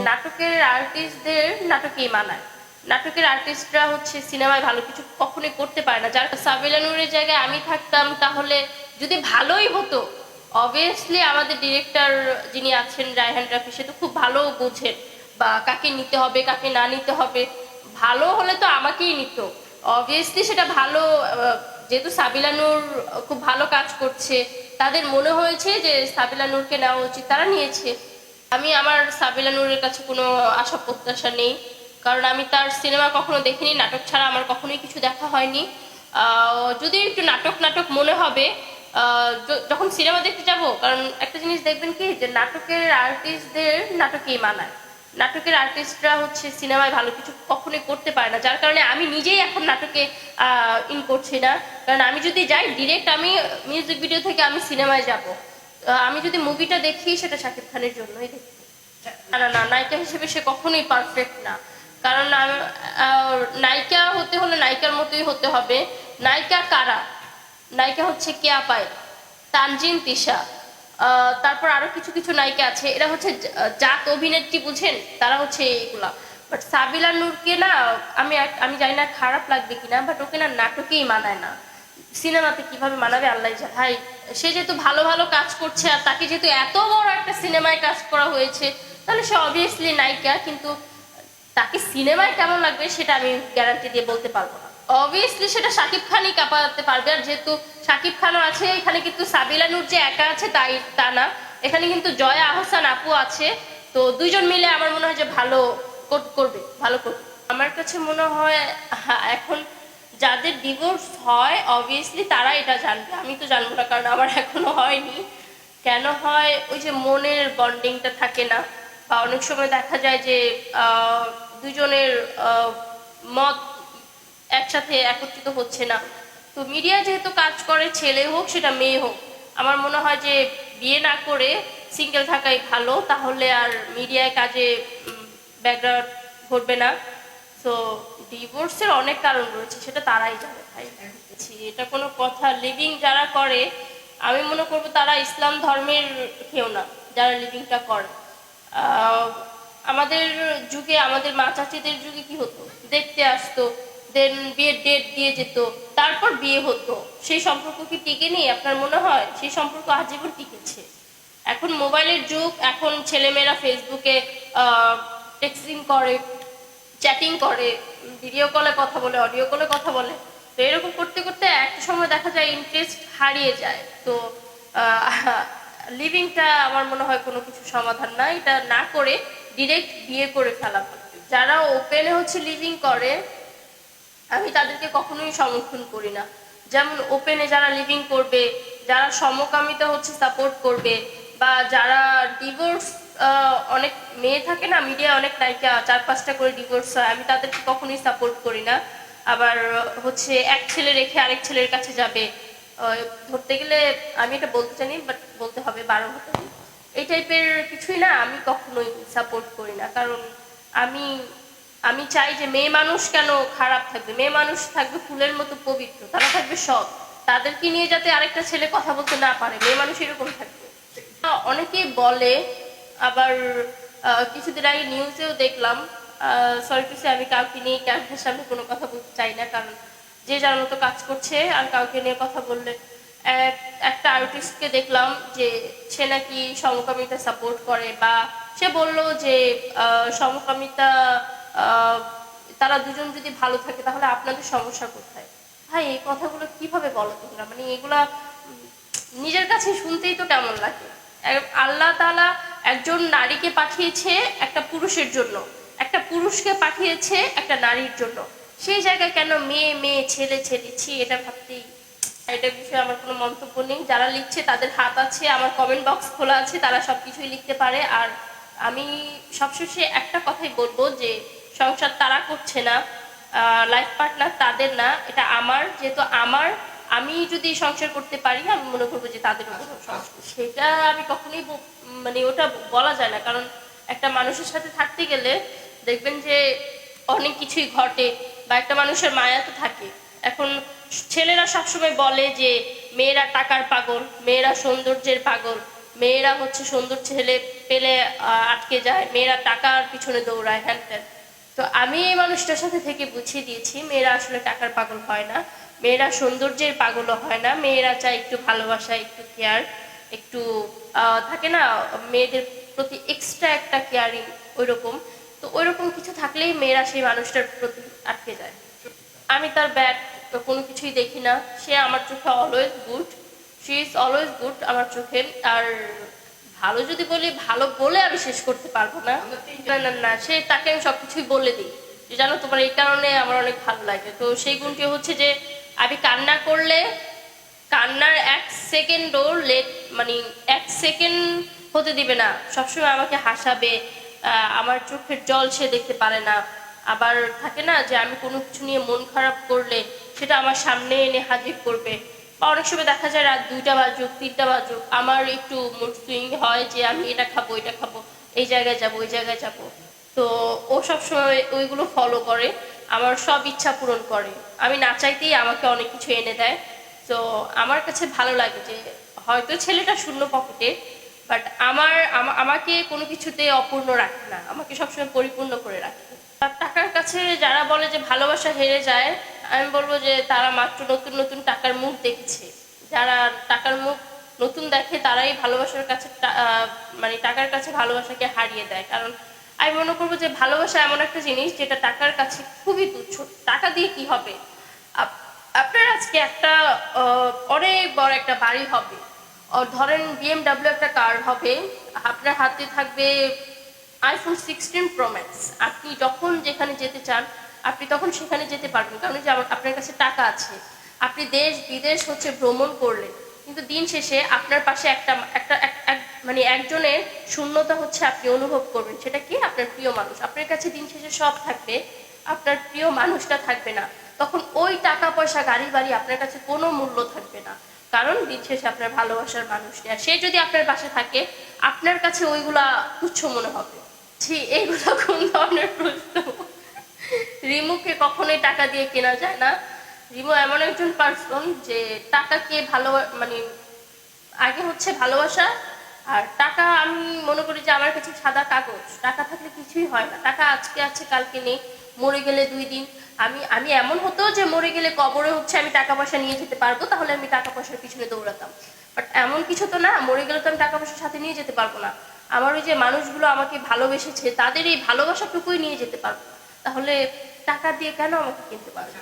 নাটকের আর্টিস্টদের নাটকেই মানায়। নাটকের আর্টিস্টরা হচ্ছে সিনেমায় ভালো কিছু কখনোই করতে পারে না। যার সাবিলা নূরের জায়গায় আমি থাকতাম তাহলে যদি ভালোই হতো, অবভিয়াসলি আমাদের ডিরেক্টর যিনি আছেন রায়হান রাফি, সে তো খুব ভালো বোঝেন বা কাকে নিতে হবে কাকে না নিতে হবে। ভালো হলে তো আমাকেই নিত, অবভিয়াসলি সেটা ভালো। যেহেতু সাবিলা নূর খুব ভালো কাজ করছে, তাদের মনে হয়েছে যে সাবিলা নূরকে নেওয়া উচিত, তারা নিয়েছে। আমার সাবিলা নূরের কাছে কোনো আশা প্রত্যাশা নেই, কারণ আমি তার সিনেমা কখনো দেখিনি। নাটক ছাড়া আমার কখনোই কিছু দেখা হয়নি। যদি একটু নাটক নাটক মনে হবে যখন সিনেমা দেখতে যাব, কারণ একটা জিনিস দেখবেন কি, যে নাটকের আর্টিস্টদের নাটকেই মানায়। নাটকের আর্টিস্টরা হচ্ছে সিনেমায় ভালো কিছু কখনোই করতে পারে না, যার কারণে আমি নিজেই এখন নাটকে ইন করছি না। কারণ আমি যদি যাই ডিরেক্ট, আমি মিউজিক ভিডিও থেকে আমি সিনেমায় যাব, আমি যদি মুভিটা দেখি সেটা শাকিব খানের জন্যই দেখি। না না, নায়িকা হিসেবে সে কখনোই পারফেক্ট না। কারণ নায়িকা হতে হলে নায়িকার মতোই হতে হবে। নায়িকা কারা? নায়িকা হচ্ছে কেয়া পায়েল, তানজিন তিশা, তারপর আরো কিছু কিছু নায়িকা আছে, এরা হচ্ছে জাত অভিনেত্রী, বুঝেন, তারা হচ্ছে এইগুলা। বাট সাবিলা নূরকে না, আমি জানি না খারাপ লাগবে কিনা, বাট ওকে না নাটকেই মানায় না। সিনেমাতে কিভাবে মানাবে আল্লাহ জানে। ভাই, সে যেহেতু ভালো ভালো কাজ করছে আর তাকে যেহেতু এত বড় একটা সিনেমায় কাজ করা হয়েছে, তাহলে সে অবভিয়াসলি নায়িকা। কিন্তু তাকে সিনেমায় কেমন লাগবে সেটা আমি গ্যারান্টি দিয়ে বলতে পারবো না। অবভিয়াসলি সেটা শাকিব খানই কাঁপাতে পারবে। আর যেহেতু শাকিব খানও আছে এখানে, কিন্তু সাবিলা নূর যে একা আছে তা না, এখানে কিন্তু জয়া আহসান আপু আছে। তো দুইজন মিলে আমার মনে হয় যে ভালো করবে। আমার কাছে মনে হয় এখন যাদের ডিভোর্স হয় অবভিয়াসলি তারা এটা জানবে, আমি তো জানবো না, কারণ আমার এখনো হয়নি। কেন হয়? ওই যে মনের বন্ডিংটা থাকে না, বা অনেক সময় দেখা যায় যে দুজনের মত একসাথে একত্রিত হচ্ছে না। তো মিডিয়া যেহেতু কাজ করে, ছেলে হোক সেটা মেয়ে হোক, আমার মনে হয় যে বিয়ে না করে সিঙ্গেল থাকাই ভালো, তাহলে আর মিডিয়ায় কাজে ব্যাকগ্রাউন্ড ঘটবে না। তো ডিভোর্সের অনেক কারণ রয়েছে, সেটা তারাই জানে ভাই। এটা কোনো কথা? লিভিং যারা করে, আমি মনে করবো তারা ইসলাম ধর্মের কেউ না যারা লিভিংটা করে। আমাদের যুগে, আমাদের মা চাচিদের যুগে কি হতো, দেখতে আসতো, দেন বিয়ের ডেট দিয়ে যেত, তারপর বিয়ে হতো। সেই সম্পর্ক কি টিকে নেই? আপনার মনে হয় সেই সম্পর্ক আজীবন টিকেছে? এখন মোবাইলের যুগ, এখন ছেলেমেয়েরা ফেসবুকে টেক্সটিং করে, চ্যাটিং করে, ভিডিও কলে কথা বলে, অডিও কলে কথা বলে। তো এরকম করতে করতে একটা সময় দেখা যায় ইন্টারেস্ট হারিয়ে যায়। তো লিভিংটা আমার মনে হয় কোনো কিছু সমাধান না। এটা না করে ডিরেক্ট বিয়ে করে ফেলা। যারা ওপেনে হচ্ছে লিভিং করে, আমি তাদেরকে কখনোই সমর্থন করি না। যেমন ওপেনে যারা লিভিং করবে, যারা সমকামিতা হচ্ছে সাপোর্ট করবে, বা যারা ডিভোর্স, অনেক মেয়ে থাকে না, মিডিয়া অনেক নায়িকা 4-5টা করে ডিভোর্স হয়, আমি তাদেরকে কখনোই সাপোর্ট করি না। আবার হচ্ছে এক ছেলে রেখে আরেক ছেলের কাছে যাবে, ধরতে গেলে আমি এটা বলতে চাইনি, বাট বলতে হবে 12 হতে, এই টাইপের কিছুই না আমি কখনোই সাপোর্ট করি না। কারণ আমি চাই যে মেয়ে মানুষ কেন খারাপ থাকবে, মেয়ে মানুষ থাকবে ফুলের মতো পবিত্র, তারা থাকবে সৎ। তাদেরকে নিয়ে যাতে আরেকটা ছেলে কথা বলতে না পারে, মেয়ে মানুষ এরকম থাকবে। অনেকেই বলে, আবার কিছুদিন আগে নিউজেও দেখলাম, সরি টু সে, আমি কাউকে নিয়ে ক্যামেরার সামনে কোনো কথা বলতে চাই না, কারণ যে যার মতো কাজ করছে, আর কাউকে নিয়ে কথা বললে। একটা আর্টিস্টকে দেখলাম যে সে নাকি সমকামিতা সাপোর্ট করে, বা সে বলল যে সমকামিতা, তারা দুজন যদি ভালো থাকে তাহলে আপনাদের সমস্যা কোথায়? ভাই, এই কথাগুলো কিভাবে বলো তোমরা? মানে এগুলা নিজের কাছে শুনতেই তো কেমন লাগে। আল্লাহ তাআলা একজন নারীকে পাঠিয়েছে একটা পুরুষের জন্য, একটা পুরুষকে পাঠিয়েছে একটা নারীর জন্য। সেই জায়গায় কেন মেয়ে মেয়ে, ছেলে ছেলে? এটা ভাবতেই, এটা বিষয়ে আমার কোনো মন্তব্য নেই। যারা লিখছে তাদের হাত আছে, আমার কমেন্ট বক্স খোলা আছে, তারা সবকিছুই লিখতে পারে। আর আমি সবশেষে একটা কথাই বলবো, যে সংসার তারা করছে না, লাইফ পার্টনার তাদের না, এটা আমার। যেহেতু আমি যদি সংসার করতে পারি, আমি মনে করবো যে তাদের উপর সংসার, সেটা আমি কখনোই মানে ওটা বলা যায় না। কারণ একটা মানুষের সাথে থাকতে গেলে দেখবেন যে অনেক কিছুই ঘটে, বা একটা মানুষের মায়া তো থাকে। এখন ছেলেরা সবসময় বলে যে মেয়েরা টাকার পাগল, মেয়েরা সৌন্দর্যের পাগল, মেয়েরা হচ্ছে সুন্দর ছেলে পেলে আটকে যায়, মেয়েরা টাকার পিছনে দৌড়ায়, হ্যান ত্যান। তো আমি এই মানুষটার সাথে থেকে বুঝিয়ে দিয়েছি মেয়েরা আসলে টাকার পাগল হয় না, মেয়েরা সৌন্দর্যের পাগলও হয় না, মেয়েরা চায় একটু ভালোবাসা, একটু কেয়ার, একটু থাকে না মেয়েদের প্রতি এক্সট্রা একটা কেয়ারিং, ওইরকম। তো ওইরকম কিছু থাকলেই মেয়েরা সেই মানুষটার প্রতি আটকে যায়। আমি তার ব্যাড কোনো কিছুই দেখি না, সে আমার চোখে always good, she is always good আমার চোখে। আর ভালো যদি বলি, ভালো বলে আমি শেষ করতে পারবো না, না না না, সে তাকে আমি সবকিছুই বলে দিই যে জানো তোমার এই কারণে আমার অনেক ভালো লাগে। তো সেই গুণটি হচ্ছে যে আমি কান্না করলে কান্নার 1 সেকেন্ডও লেট, মানে 1 সেকেন্ড হতে দিবে না, সবসময় আমাকে হাসাবে। আমার চোখের জল সে দেখতে পারে না। আবার থাকে না যে আমি কোনো কিছু নিয়ে মন খারাপ করলে সেটা আমার সামনে এনে হাজির করবে। বা অনেক সময় দেখা যায় রাত 2টা বাজুক 3টা বাজুক, আমার একটু মুড সুইং হয় যে আমি এটা খাবো এটা খাবো, এই জায়গায় যাব ওই জায়গায় যাব। তো ও সবসময় ওইগুলো ফলো করে, আমার সব ইচ্ছা পূরণ করে, আমি না চাইতেই আমাকে অনেক কিছু এনে দেয়। তো আমার কাছে ভালো লাগে যে হয়তো ছেলেটা শূন্য পকেটে, বাট আমাকে কোনো কিছুতে অপূর্ণ রাখে না, আমাকে সবসময় পরিপূর্ণ করে রাখে। আর টাকার কাছে যারা বলে যে ভালোবাসা হেরে যায়, আমি বলবো যে তারা মাত্র নতুন নতুন টাকার মুখ দেখছে। যারা টাকার মুখ নতুন দেখে তারাই ভালোবাসার কাছে মানে টাকার কাছে ভালোবাসাকে হারিয়ে দেয়। কারণ আমি মনে করবো যে ভালোবাসা এমন একটা জিনিস যেটা টাকার কাছে খুবই তুচ্ছ। টাকা দিয়ে কি হবে? আপনার আজকে একটা অনেক বড় একটা বাড়ি হবে, ধরেন বিএমডাব্লিউ একটা কার হবে, আপনার হাতে থাকবে iPhone 16 Pro Max, আপনি যখন যেখানে যেতে চান আপনি তখন সেখানে যেতে পারবেন, কারণ যে আপনার কাছে টাকা আছে। আপনি দেশ বিদেশ হচ্ছে ভ্রমণ করলেন, কিন্তু দিন শেষে আপনার পাশে একটা একটা মানে একজনের শূন্যতা হচ্ছে আপনি অনুভব করবেন। সেটা কি? আপনার প্রিয় মানুষ। আপনার কাছে দিন শেষে সব থাকবে, আপনার প্রিয় মানুষটা থাকবে না। তখন ওই টাকা পয়সা গাড়ি বাড়ি আপনার কাছে কোনো মূল্য থাকবে না, কারণ দিন শেষে আপনার ভালোবাসার মানুষটি আর সে যদি আপনার পাশে থাকে আপনার কাছে ওইগুলা তুচ্ছ মনে হবে। জি, এইগুলো কোন ধরনের প্রশ্ন? রিমুকে কখনোই টাকা দিয়ে কেনা যায় না। রিমু এমন একজন পার্সন যে টাকাকে ভালো, মানে আগে হচ্ছে ভালোবাসা আর টাকা। আমি মনে করি যে আমার কাছে সাদা কাগজ, টাকা থাকলে কিছুই হয় না। টাকা আজকে আছে কালকে নেই, মরে গেলে 2 দিন। আমি এমন হতো যে মরে গেলে কবরে হচ্ছে আমি টাকা পয়সা নিয়ে যেতে পারবো, তাহলে আমি টাকা পয়সার পিছনে দৌড়াতাম। বাট এমন কিছু তো না, মরে গেলে তো আমি টাকা পয়সার সাথে নিয়ে যেতে পারবো না। আমার ওই যে মানুষগুলো আমাকে ভালোবেসেছে তাদের এই ভালোবাসাটুকুই নিয়ে যেতে পারবো না, তাহলে টাকা দিয়ে কেন আমাকে কিনতে পারবো?